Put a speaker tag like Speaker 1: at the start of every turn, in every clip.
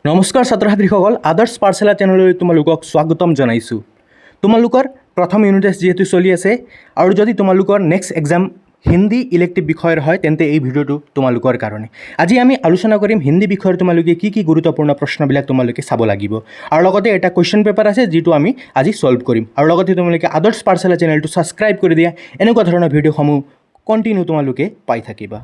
Speaker 1: নমস্কাৰ ছাত্ৰ ছাত্ৰীসকল, আদৰ্শ পাঠশালা চেনেললৈ তোমালোকক স্বাগতম জনাইছোঁ। তোমালোকৰ প্ৰথম ইউনিট টেষ্ট যিহেতু চলি আছে আৰু যদি তোমালোকৰ নেক্সট এক্সাম হিন্দী ইলেক্টিভ বিষয়ৰ হয় তেন্তে এই ভিডিঅ'টো তোমালোকৰ কাৰণে। আজি আমি আলোচনা কৰিম হিন্দী বিষয়ৰ তোমালোকে কি গুৰুত্বপূৰ্ণ প্ৰশ্নবিলাক তোমালোকে চাব লাগিব আৰু লগতে এটা কুৱেশ্যন পেপাৰ আছে যিটো আমি আজি সলভ কৰিম আৰু লগতে তোমালোকে আদৰ্শ পাঠশালা চেনেলটো ছাবস্ক্ৰাইব কৰি দিয়া, এনেকুৱা ধৰণৰ ভিডিঅ'সমূহ কণ্টিনিউ তোমালোকে পাই থাকিবা।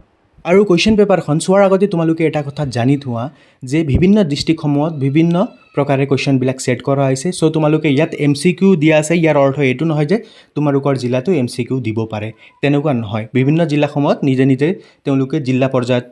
Speaker 1: আৰু কুৱেশ্যন পেপাৰখন চোৱাৰ আগতে তোমালোকে এটা কথা জানি থোৱা যে বিভিন্ন ডিষ্ট্ৰিক্টসমূহত বিভিন্ন প্ৰকাৰে কুৱেশ্যনবিলাক ছেট কৰা হৈছে। চ' তোমালোকে ইয়াত MCQ দিয়া আছে, ইয়াৰ অৰ্থ এইটো নহয় যে তোমালোকৰ জিলাতো MCQ দিব পাৰে, তেনেকুৱা নহয়। বিভিন্ন জিলাসমূহত নিজে নিজে তেওঁলোকে জিলা পৰ্যায়ত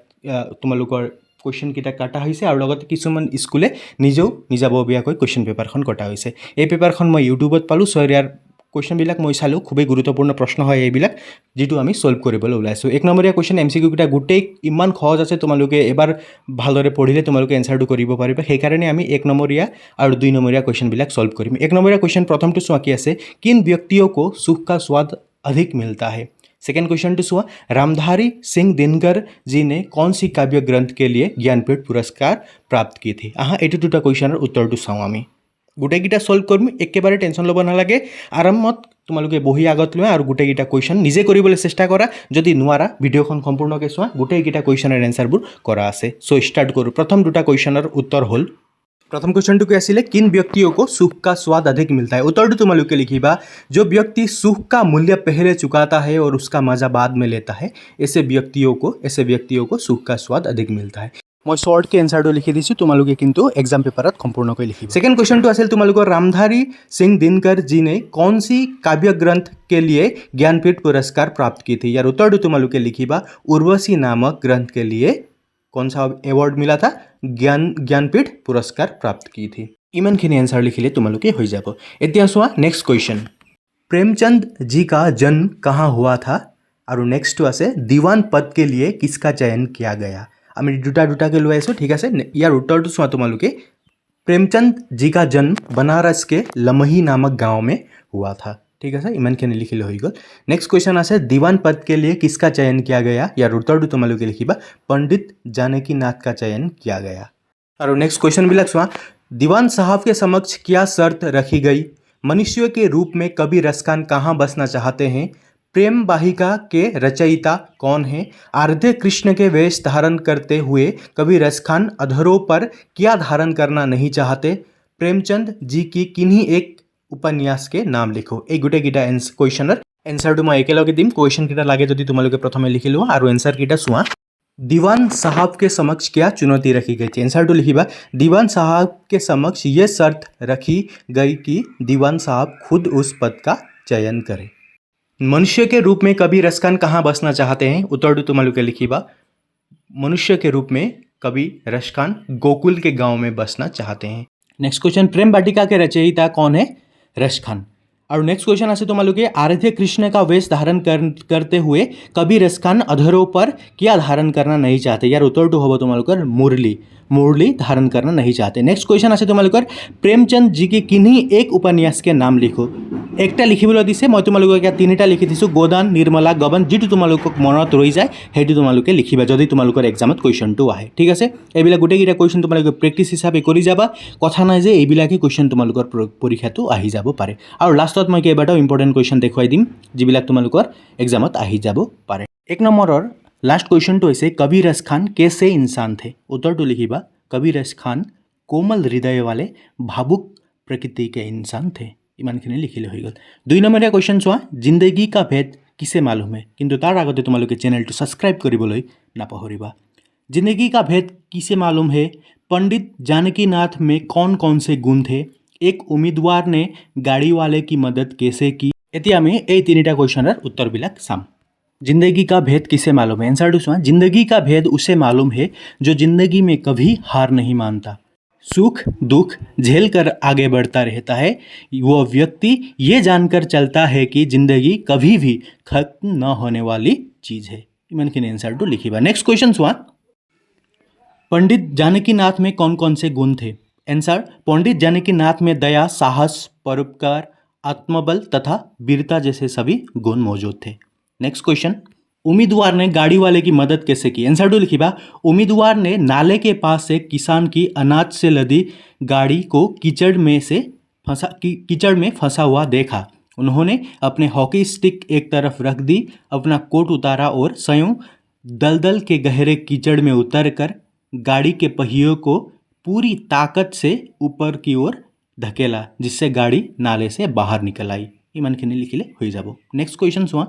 Speaker 1: তোমালোকৰ কুৱেশ্যনকেইটা কাটা হৈছে আৰু লগতে কিছুমান স্কুলে নিজেও নিজাববীয়াকৈ কুৱেশ্যন পেপাৰখন কটা হৈছে। এই পেপাৰখন মই ইউটিউবত পালোঁ, চ' ইয়াৰ কুৱেশ্যনবিলাক মই চালোঁ, খুবেই গুৰুত্বপূৰ্ণ প্ৰশ্ন হয় এইবিলাক যিটো আমি সলভ কৰিবলৈ ওলাইছোঁ। এক নম্বৰীয়া কুৱেশ্যন MCQ কেইটা গোটেই ইমান সহজ আছে, তোমালোকে এবাৰ ভালদৰে পঢ়িলে তোমালোকে এনচাৰটো কৰিব পাৰিবা। সেইকাৰণে আমি এক নম্বৰীয়া আৰু দুই নম্বৰীয়া কুৱেশ্যনবিলাক সলভ কৰিম। এক নম্বৰীয়া কুৱেশ্যন প্ৰথমটো চোৱা কি আছে, কিন ব্যক্তিও কো সুখ কা स्वाद अधिक मिलता है। सेकेंड क्वेश्चन टू चुआ, रामधारी सिंह दिनकर जी ने कौन सी काव्य ग्रंथ के लिए ज्ञानपीठ पुरस्कार प्राप्त की थी। এইটো দুটা কুৱেশ্যনৰ উত্তৰটো চাওঁ আমি। গোটেইকেইটা সলভ কৰিম, একেবাৰে টেনশ্যন ল'ব নালাগে, আৰামত তোমালোকে বহি আগত লোৱা আৰু গোটেইকেইটা কুৱেশ্যন নিজে কৰিবলৈ চেষ্টা কৰা। যদি নোৱাৰা ভিডিঅ'খন সম্পূৰ্ণকৈ চোৱা, গোটেইকেইটা কুৱেশ্যনৰ এনচাৰবোৰ কৰা আছে। চ' ষ্টাৰ্ট কৰোঁ। প্ৰথম দুটা কুৱেশ্যনৰ উত্তৰ হ'ল, प्रथम क्वेश्चन तो क्या आছিলে, किन व्यक्तियों को सुख का स्वाद अधिक मिलता है। उत्तर तो तुम्हारे लिखिबा, जो व्यक्ति सुख का मूल्य पहले चुकाता है और उसका मजा बाद में लेता है, ऐसे व्यक्तियों को सुख का स्वाद अधिक मिलता है। मैं शॉर्ट के एन्सार लिखि दिছোঁ, तुम्हारे किंतु एग्जाम पेपरत सम्पूर्णक लिखिब। सेकेंड क्वेश्चन तो आसिल तुम्हारे, रामधारी सिंह दिनकर जी ने कौन सी काव्य ग्रंथ के लिए ज्ञानपीठ पुरस्कार प्राप्त की थी। यार उत्तर तो तुम्हारे लिखिबा, उर्वशी नामक ग्रंथ के लिए कौन सा एवॉर्ड मिला था, ज्ञानपीठ पुरस्कार प्राप्त की थी। इमानखिनि एन्सार लिखिले तुम्हारे हो जाब। এতিয়া চোৱা नेक्स्ट क्वेश्चन, प्रेमचंद जी का जन्म कहाँ हुआ था और नेक्स्ट तो आसे दीवान पद के लिए किसका चयन किया गया। আমি দুটা के লৈ आइছোঁ, ठीक আছে। ইয়াৰ উত্তৰটো চোৱা তোমালোকে, प्रेमचंद जी का जन्म बनारस के लमही नामक गाँव में हुआ था, ठीक है। इमानखिनि लिखिले हो गल। नेक्स्ट क्वेश्चन आसे, दीवान पद के लिए किसका चयन किया गया। यार उत्तरটো তোমালোকে लिखिबा, पंडित जानकी नाथ का चयन किया गया। और नेक्स्ट क्वेश्चन बिलक चुआ, दीवान साहब के समक्ष क्या शर्त रखी गई। मनुष्य के रूप में कवि रसखान कहाँ बसना चाहते हैं। प्रेम वाहिका के रचयिता कौन है। आराध्य कृष्ण के वेश धारण करते हुए कवि रसखान अधरों पर क्या धारण करना नहीं चाहते। प्रेमचंद जी की किन्हीं एक उपन्यास के नाम लिखो। এই গোটেইকেইটা কুৱেশ্যনৰ এনচাৰটো মই একেলগে দিম। কুৱেশ্যনকেইটা লাগে যদি তোমালোকে প্ৰথমে লিখি লোৱা আৰু এনচাৰকেইটা চোৱা। दीवान साहब के समक्ष क्या चुनौती रखी गई थी। आंसर तो लिखिबा, दीवान साहब के समक्ष ये शर्त रखी गई कि दीवान साहब खुद उस पद का चयन करें। मनुष्य के रूप में कवि रसखान कहाँ बसना चाहते हैं। उत्तर तो तुम्हारे लिखिबा, मनुष्य के रूप में कवि रसखान गोकुल के गांव में बसना चाहते हैं। नेक्स्ट क्वेश्चन, प्रेम वाटिका के रचयिता कौन है। रसखान। और नेक्स्ट क्वेश्चन आसे तुम्हारे, आराध्य कृष्ण का वेश धारण करते हुए कवि रसखान अधरों पर क्या धारण करना नहीं चाहते। यार उत्तर तो होगा तुम्हारे मुरली धारण करना नहीं चाहते। नेक्स्ट क्वेश्चन आसे तुम्हारे, प्रेमचंद जी की किन्हीं एक उपन्यास के नाम लिखो। एकटा लिखिबले दिसे, मैं तुम्हारे तीनिटा लिखि दिছোঁ, गोदान, निर्मला, गबन। जी तुम्हारे मनत रही जाए সেইটো তোমালোকে লিখিবা যদি তোমালোকৰ এক্সামত কুৱেশ্যনটো আহে, ঠিক আছে। এইবিলাক গোটেইকেইটা কুৱেশ্যন তোমালোকে প্ৰেক্টিছ হিচাপে কৰি যাবা, কথা নাই যে এইবিলাকেই কুৱেশ্যন তোমালোকৰ পৰীক্ষাটো আহি যাব পাৰে। আৰু লাষ্টত মই কেইবাটাও ইম্পৰ্টেণ্ট কুৱেশ্যন দেখুৱাই দিম যিবিলাক তোমালোকৰ এক্সামত আহি যাব পাৰে। এক নম্বৰৰ লাষ্ট কুৱেশ্যনটো হৈছে, कवि रसखान कैसे इंसान थे। उत्तरটো लिखिबा, कवि रसखान कोमल हृदय वाले भावुक प्रकृति के इंसान थे। इमानखिनि लिखिले हो गल। दुई नम्बरीয়া कुৱেশ্যন চোৱা, जिंदगी का भेद किसे मालूम है। কিন্তু তাৰ আগতে তোমালোকে চেনেলটো ছাবস্ক্ৰাইব কৰিবলৈ নাপাহৰিবা। जिंदगी का भेद किसे मालूम है। पंडित जानकी नाथ में कौन कौन से गुण थे। एक उम्मीदवार ने गाड़ी वाले की मदद कैसे की। এতিয়া আমি এই তিনিটা কুৱেশ্যনৰ উত্তৰবিলাক চাম। जिंदगी का भेद किसे मालूम है। आंसर सुना, जिंदगी का भेद उसे मालूम है जो जिंदगी में कभी हार नहीं मानता, सुख दुख झेल कर आगे बढ़ता रहता है। वो व्यक्ति ये जानकर चलता है कि जिंदगी कभी भी खत्म न होने वाली चीज़ है। इमानखिनि आंसर तो लिखिबा। नेक्स्ट क्वेश्चन सुना, पंडित जानकी नाथ में कौन कौन से गुण थे। आंसर, पंडित जानकी नाथ में दया, साहस, परोपकार, आत्मबल तथा वीरता जैसे सभी गुण मौजूद थे। नेक्स्ट क्वेश्चन, उम्मीदवार ने गाड़ी वाले की मदद कैसे की? आंसर टू लिखिबा उम्मीदवार ने नाले के पास से किसान की अनाज से लदी गाड़ी को कीचड़ में फंसा हुआ देखा। उन्होंने अपने हॉकी स्टिक एक तरफ रख दी, अपना कोट उतारा और स्वयं दलदल के गहरे कीचड़ में उतरकर गाड़ी के पहियों को पूरी ताकत से ऊपर की ओर धकेला, जिससे गाड़ी नाले से बाहर निकल आई। इमानखिनि लिखिले हो जाब। नेक्स्ट क्वेश्चन चुआ।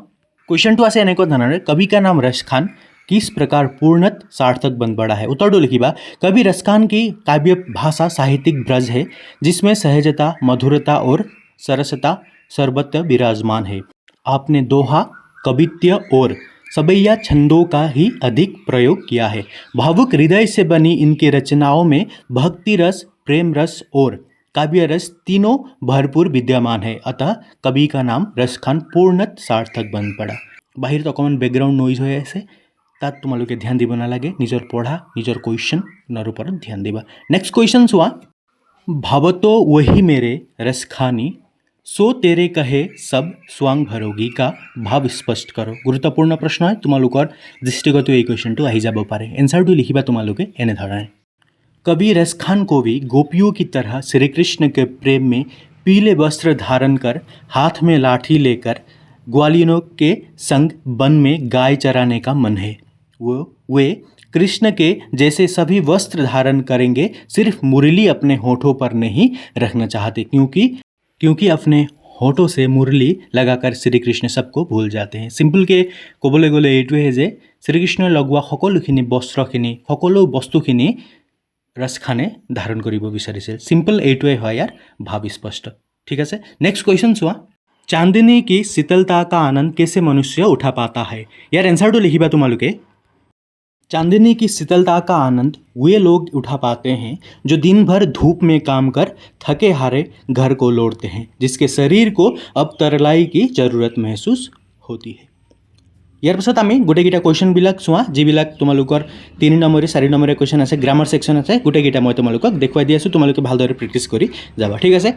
Speaker 1: क्वेश्चन टू आसे এনেকুৱা ধৰণৰ कवि का नाम रश खान किस प्रकार पूर्णत सार्थक बन पड़ा है? उत्तर टू लिखिबा कवि रश खान की काव्य भाषा साहित्यिक ब्रज है जिसमें सहजता, मधुरता और सरसता सर्वत्र विराजमान है। आपने दोहा, कवित्य और सबैया छंदों का ही अधिक प्रयोग किया है। भावुक हृदय से बनी इनकी रचनाओं में भक्ति रस, प्रेम रस और काव्य रस तीनों भरपूर विद्यमान है। अतः कवि का नाम रश खान पूर्णत सार्थक बन पड़ा। बाहिर तो अकमान बैकग्राउंड नॉइज हो আছে তাত তোমালোকে ধ্যান দিব নালাগে। নিজৰ পঢ়া, নিজৰ কুৱেশ্যনৰ ওপৰত ধ্যান দিবা। নেক্সট কুৱেশ্যন চোৱা। भावतो वही मेरे रस खानी सो तेरे कहे सब स्वांग भरोगी का भाव स्पष्ट करो। गुरुत्वपूर्ण प्रश्न है, তোমালোকৰ দৃষ্টিগত এই কুৱেশ্যনটো আহি যাব পাৰে। এনসাৰটো লিখিবা তোমালোকে এনেধৰণে। कवि रश खान को भी गोपियों की तरह श्री कृष्ण के प्रेम में पीले वस्त्र धारण कर, हाथ में लाठी लेकर ग्वालिनों के संग वन में गाय चराने का मन है। वे कृष्ण के जैसे सभी वस्त्र धारण करेंगे, सिर्फ मुरली अपने होठों पर नहीं रखना चाहते, क्योंकि अपने होठों से मुरली लगाकर श्री कृष्ण सबको भूल जाते हैं। सिंपल के कबले गले ये जे श्रीकृष्ण लगवा सकलोखिनि वस्त्रखिनि सकलो बस्तुखिनि रश खाने धारण करिब विचारिছিল। सिंपल এইটোৱে হয় यार भाव स्पष्ट। ठीक है। नेक्स्ट क्वेश्चन चुआ। चांदनी की शीतलता का आनंद कैसे मनुष्य उठा पाता है? यार आंसर तो लिखिबा तुम्हारे। चांदनी की शीतलता का आनंद वे लोग उठा पाते हैं जो दिन भर धूप में काम कर थके हारे घर को लौटते हैं, जिसके शरीर को अब तरलाई की जरूरत महसूस होती है। यार पाছত आमी गोटेकिटा कुवेश्चनबिलाक चुआ जिबिलाक तुम्हालोकर 3 নম্বৰে 4 নম্বৰে कुवेश्चन আছে, ग्रामार सेक्शन আছে। गोटेकिटा मैं तुम्हालोকক देखुवाई দি আছো, তোমালোকে ভালদৰে প্ৰেক্টিছ কৰি যাবা। ঠিক আছে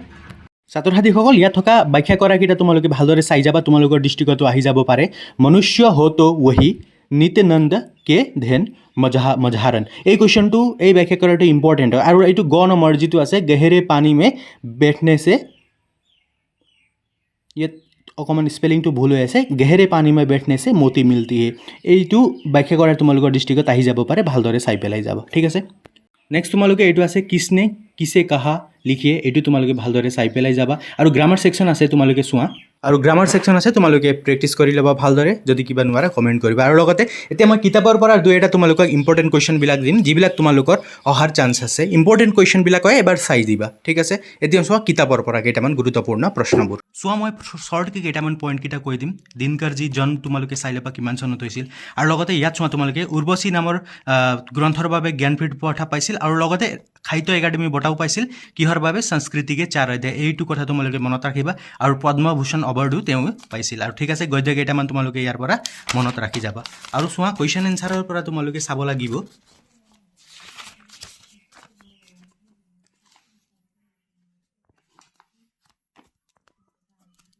Speaker 1: ছাত্ৰ ছাত্ৰীসকল, ইয়াত থকা ব্যাখ্যা কৰাকেইটা তোমালোকে ভালদৰে চাই যাবা, তোমালোকৰ দৃষ্টিগত আহি যাব পাৰে। মনুষ্য हो तो वही नित्यानंद के ध्येन मझारन। এই কুৱেশ্যনটো এই ব্যাখ্যা কৰাটো ইম্পৰ্টেণ্ট হয়। আৰু এইটো গ নম্বৰ যিটো আছে গহেৰে পানী में बैठने से, ये অকমান স্পেলিংটো ভুল হৈ আছে, গহেৰে পানী में बैठने से मोती मिलती है। এইটো ব্যাখ্যা কৰাৰ তোমালোকৰ দৃষ্টিগত আহি যাব পাৰে, ভালদৰে চাই পেলাই যাব। ঠিক আছে। নেক্সট তোমালোকে এইটো আছে কিসনে কিসে কাহা লিখিয়ে, এইটো তোমালোকে ভালদৰে চাই পেলাই যাবা। আৰু গ্ৰামাৰ সেকশন আছে তোমালোকে চোৱা, আৰু গ্ৰামাৰ সেকশন আছে তোমালোকে প্ৰেক্টিছ কৰি ল'বা ভালদৰে। যদি কিবা নোৱাৰা কমেণ্ট কৰিবা। আৰু লগতে এতিয়া মই কিতাপৰ পৰা দুই এটা তোমালোকক ইম্পৰ্টেণ্ট কুৱেশ্যনবিলাক দিম, যিবিলাক তোমালোকৰ অহাৰ চান্স আছে। ইম্পৰ্টেণ্ট কুৱেশ্যনবিলাক হয় এবাৰ চাই দিবা। ঠিক আছে। এতিয়া চোৱা কিতাপৰ পৰা কেইটামান গুৰুত্বপূৰ্ণ প্ৰশ্নবোৰ চোৱা। মই শ্বৰ্টকৈ কেইটামান পইণ্টকেইটা কৈ দিম। দিনকৰজী জন তোমালোকে চাই ল'বা কিমান চনত হৈছিল। আৰু লগতে ইয়াত চোৱা তোমালোকে উৰ্বশী নামৰ গ্ৰন্থৰ বাবে জ্ঞানপীঠ বঁটা পাইছিল, আৰু লগতে সাহিত্য একাডেমি বঁটাও পাইছিল। কিহৰ বাবে? সংস্কৃতিকে 4 অধ্যায়। এইটো কথা তোমালোকে মনত ৰাখিবা। আৰু পদ্মভূষণ অৱাৰ্ডো তেওঁ পাইছিল। আৰু ঠিক আছে, গদ্য কেইটামান তোমালোকে ইয়াৰ পৰা মনত ৰাখি যাবা। আৰু চোৱা কুৱেশ্যন এনচাৰৰ পৰা তোমালোকে চাব লাগিব।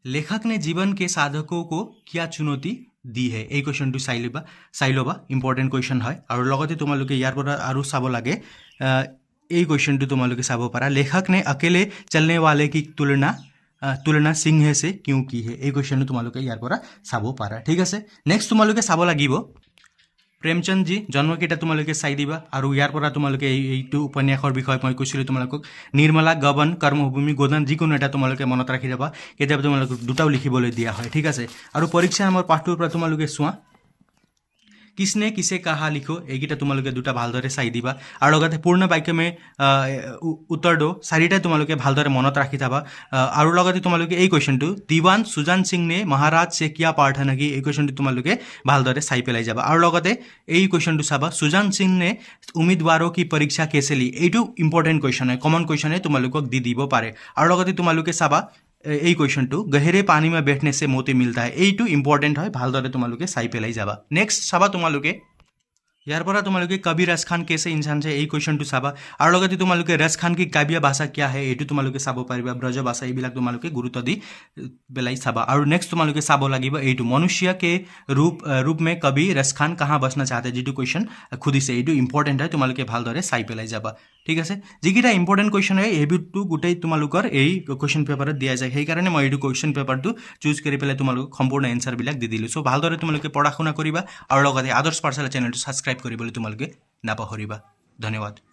Speaker 1: लेखक ने जीवन के साधकों को क्या चुनौती दी है? এই কুৱেশ্যনটো চাই ল'বা, ইম্পৰ্টেণ্ট কুৱেশ্যন হয়। আৰু লগতে তোমালোকে ইয়াৰ পৰা আৰু চাব লাগে, এই কুৱেশ্যনটো তোমালোকে চাব পাৰা। लेखक ने अकेले चलने वाले की तुलना सिंह से क्यों की है? এই কুৱেশ্যনটো তোমালোকে ইয়াৰ পৰা চাব পাৰা। ঠিক আছে। নেক্সট তোমালোকে চাব লাগিব প্ৰেমচন্দজী জন্মকেইটা তোমালোকে চাই দিবা। আৰু ইয়াৰ পৰা তোমালোকে এইটো উপন্যাসৰ বিষয়ে মই কৈছিলোঁ তোমালোকক, নিৰ্মলা, গবন, কৰ্মভূমি, গোদান, যিকোনো এটা তোমালোকে মনত ৰাখি যাবা। কেতিয়াবা তোমালোকক দুটাও লিখিবলৈ দিয়া হয়। ঠিক আছে। আৰু পৰীক্ষা নামৰ পাঠটোৰ পৰা তোমালোকে চোৱা किसने किसे कहा लिखो, এইকেইটা তোমালোকে দুটা ভালদৰে চাই দিবা। আৰু লগতে পূৰ্ণ বাক্যমে উত্তৰ দো, চাৰিটা তোমালোকে ভালদৰে মনত ৰাখি যাবা। আৰু লগতে তোমালোকে এই কুৱেশ্যনটো दीवान सुजान सिंह ने महाराज से क्या प्रार्थना की, এই কুৱেশ্যনটো তোমালোকে ভালদৰে চাই পেলাই যাবা। আৰু লগতে এই কুৱেশ্যনটো চাবা, सुजान सिंह ने उम्मीदवारों की परीक्षा कैसे ली, এইটো ইম্পৰ্টেণ্ট কুৱেশ্যন হয়, কমন কুৱেশ্যনে তোমালোকক দি দিব পাৰে। আৰু লগতে তোমালোকে চাবা এই কুৱেশ্যনটো গহেৰে পানী में बैठने से मोती मिलता है, এইটো ইম্পৰ্টেণ্ট হয়, ভালদৰে তোমালোকে চাই পেলাই যাবা। নেক্সট চাবা তোমালোকে ইয়াৰ পৰা তোমালোকে কবি ৰাজ খান কেছে ইনচান আছে এই কুৱেশ্যনটো চাবা আৰু লগতে তোমালোকে ৰাজ খান কি কাব্য ভাষা কিয়া হে এইটো তোমালোকে চাব পাৰিবা ব্ৰজ ভাষা এইবিলাক তোমালোকে গুৰুত্ব দি বেলাই চাবা আৰু নেক্সট তোমালোকে চাব লাগিব এইটো মনুষ্য কে ৰূপ মে কবি ৰাজ খান কাহা বসনা চাহতে যিটো কুৱেশ্যন খুদিছে এইটো ইম্পৰ্টেণ্ট হয় তোমালোকে ভালদৰে চাই পেলাই যাবা ঠিক আছে যিকেইটা ইম্পৰ্টেণ্ট কুৱেশ্যন হয় এইবোৰটো গোটেই তোমালোকৰ এই কুৱেশ্যন পেপাৰত দিয়া যায় সেইকাৰণে মই এইটো কুৱেশ্যন পেপাৰটো চুজ কৰি পেলাই তোমালোকক সম্পূৰ্ণ এনচাৰবিলাক দি দিলোঁ চ' ভালদৰে তোমালোকে পঢ়া শুনা কৰিবা আৰু লগতে আদৰ্শ পাঠশালা চেনেলটো ছাবস্ক্ৰাইব কৰিবলৈ তোমালোকে নাপাহৰিবা ধন্যবাদ